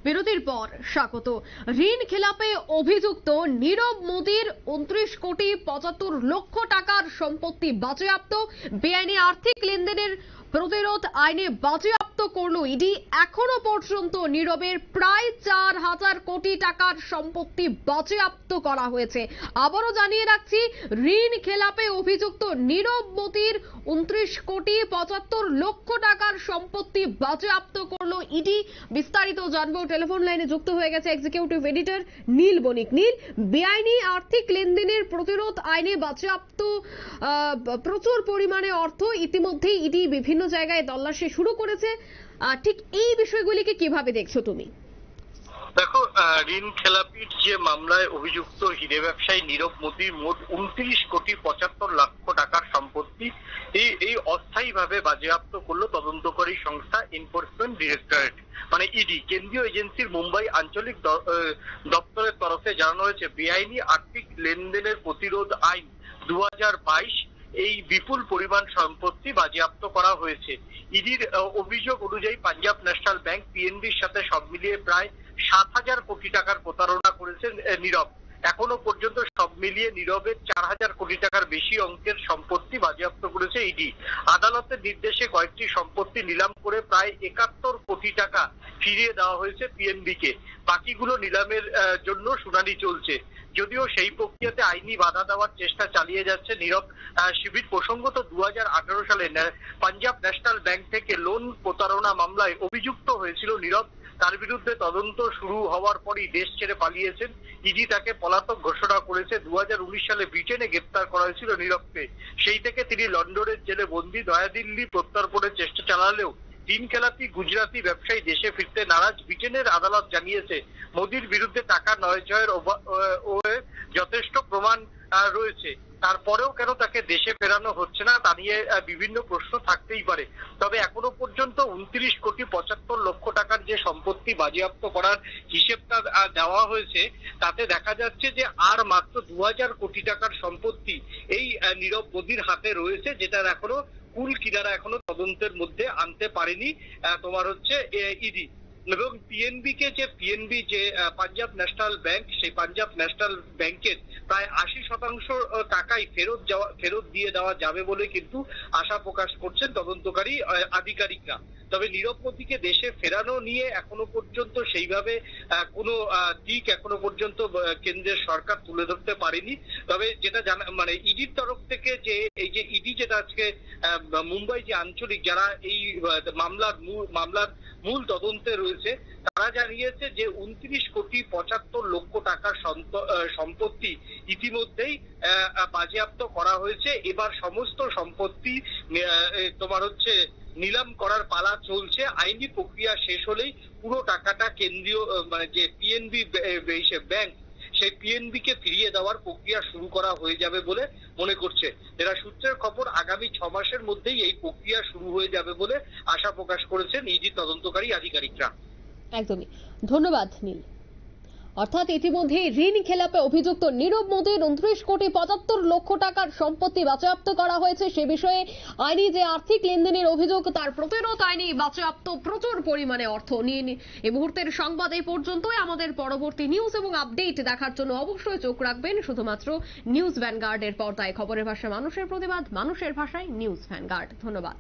বিরতির পর স্বাগত। ঋণ খেলাপে অভিযুক্ত নীরব মোদীর 29 কোটি 75 লক্ষ টাকার সম্পত্তি বাজেয়াপ্ত। বেআইনি আর্থিক লেনদেনের প্রতিরোধ আইনে বাজেয়াপ্ত করল ইডি। এখনো পর্যন্ত নীরবের প্রায় 4000 কোটি টাকার সম্পত্তি বাজেয়াপ্ত করা হয়েছে। আবারও জানিয়ে রাখছি, ঋণ খেলাপে অভিযুক্ত নীরব মোদীর 29 কোটি 75 লক্ষ টাকার সম্পত্তি বাজেয়াপ্ত করলো ইডি। বিস্তারিত জানবো। টেলিফোন লাইনে যুক্ত হয়ে গেছে এক্সিকিউটিভ এডিটর নীল বণিক। নীল, বেআইনি আর্থিক লেনদেনের প্রতিরোধ আইনে বাজেয়াপ্ত প্রচুর পরিমাণে অর্থ ইতিমধ্যেই ইডি বিভিন্ন জায়গায় তল্লাশি শুরু করেছে। ঠিক এই বিষয়গুলিকে কিভাবে দেখছো তুমি? দেখো, ঋণ খেলাপির যে মামলায় অভিযুক্ত হিরে ব্যবসায়ী নীরব মোদীর মোট 29 কোটি 75 লক্ষ টাকার সম্পত্তি এই অস্থায়ীভাবে বাজেয়াপ্ত করলো তদন্তকারী সংস্থা এনফোর্সমেন্ট ডিরেক্টরেট মানে ইডি। কেন্দ্রীয় এজেন্সির মুম্বাই আঞ্চলিক দপ্তরের তরফে জানানো হয়েছে, বেআইনি আর্থিক লেনদেনের প্রতিরোধ আইন 2022 এই বিপুল পরিমাণ সম্পত্তি বাজেয়াপ্ত করা হয়েছে। ইডির অভিযোগ অনুযায়ী পাঞ্জাব ন্যাশনাল ব্যাংক পিএনবির সাথে সব মিলিয়ে প্রায় 7000 কোটি টাকার প্রতারণা করেছেন নীরব। এখনো পর্যন্ত সব মিলিয়ে নীরবের 4000 কোটি টাকার বেশি অঙ্কের সম্পত্তি বাজেয়াপ্ত করেছে ইডি। আদালতের নির্দেশে কয়েকটি সম্পত্তি নিলাম করে প্রায় 71 কোটি টাকা ফিরিয়ে দেওয়া হয়েছে পিএনবি কে। বাকিগুলো নিলামের জন্য শুনানি চলছে। যদিও সেই প্রক্রিয়াতে আইনি বাধা দেওয়ার চেষ্টা চালিয়ে যাচ্ছে নীরব শিবির। প্রসঙ্গত 2018 সালে পাঞ্জাব ন্যাশনাল ব্যাংক থেকে লোন প্রতারণা মামলায় অভিযুক্ত হয়েছিল নীরব। তার বিরুদ্ধে তদন্ত শুরু হওয়ার পরই দেশ ছেড়ে পালিয়েছেন। ইডি তাকে পলাতক ঘোষণা করেছে। 2019 সালে ব্রিটেনে গ্রেপ্তার করা হয়েছিল নীরবকে। সেই থেকে তিনি লন্ডনের জেলে বন্দী। নয়াদিল্লি প্রত্যর্পণের চেষ্টা চালালেও ঋণ খেলাপি গুজরাটি ব্যবসায়ী দেশে ফিরতে নারাজ। ব্রিটেনের আদালত জানিয়েছে, মোদির বিরুদ্ধে টাকা নয়জয়ের যথেষ্ট প্রমাণ রয়েছে। তারপরেও কেন তাকে দেশে ফেরানো হচ্ছে না তা নিয়ে বিভিন্ন প্রশ্ন থাকতেই পারে। তবে এখনো পর্যন্ত 29 কোটি 75 লক্ষ টাকার যে সম্পত্তি বাজেয়াপ্ত করার হিসেবটা দেওয়া হয়েছে, তাতে দেখা যাচ্ছে যে আর মাত্র 2000 কোটি টাকার সম্পত্তি এই নীরব মোদীর হাতে রয়েছে, যেটার এখনো কুল কিনারা এখনো তদন্তের মধ্যে আনতে পারেনি তোমার হচ্ছে ইডি। এবং পিএনবি যে পাঞ্জাব ন্যাশনাল ব্যাংক, সেই পাঞ্জাব ন্যাশনাল ব্যাংকের প্রায় 80% টাকাই ফেরত দিয়ে দেওয়া যাবে বলে কিন্তু আশা প্রকাশ করছেন তদন্তকারী আধিকারিকরা। তবে নীরব মোদীকে দেশে ফেরানো নিয়ে এখনো পর্যন্ত সেইভাবে কোনো দিক এখনো পর্যন্ত কেন্দ্রের সরকার তুলে ধরতে পারেনি। তবে যেটা মানে ইডির তরফ থেকে যে এই যে ইডি যেটা আজকে মুম্বাই যে আঞ্চলিক যারা এই মামলার মূল তদন্তে রয়েছে, তারা জানিয়েছে যে 29 কোটি 75 লক্ষ টাকার সম্পত্তি ইতিমধ্যেই বাজেয়াপ্ত করা হয়েছে। এবার সমস্ত সম্পত্তি তোমার হচ্ছে নিলাম করার পালা চলছে। আইনি প্রক্রিয়া শেষ হলেই পুরো টাকাটা কেন্দ্রীয় মানে যে পিএনবি ব্যাংক, সেই পিএনবি কে ফিরিয়ে দেওয়ার প্রক্রিয়া শুরু করা হয়ে যাবে বলে মনে করছে। এরা সূত্রের খবর, আগামী 6 মাসের মধ্যেই এই প্রক্রিয়া শুরু হয়ে যাবে বলে আশা প্রকাশ করেছেন ইডি তদন্তকারী আধিকারিকরা। একদমই, ধন্যবাদ নীল। অর্থাৎ ইতিমধ্যে ঋণ খেলাপে অভিযুক্ত নীরব মোদীর 29 কোটি 75 লক্ষ টাকার সম্পত্তি বাজেয়াপ্ত করা হয়েছে। সে বিষয়ে আইনি যে আর্থিক লেনদেনের অভিযোগ, তার প্রতিরোধ আইনি বাজেয়াপ্ত প্রচুর পরিমাণে অর্থ নিয়ে। এই মুহূর্তের সংবাদ এই পর্যন্তই। আমাদের পরবর্তী নিউজ এবং আপডেট দেখার জন্য অবশ্যই চোখ রাখবেন শুধুমাত্র নিউজ ভ্যানগার্ডের পর্দায়। খবরের ভাষা মানুষের প্রতিবাদ, মানুষের ভাষায় নিউজ ভ্যানগার্ড। ধন্যবাদ।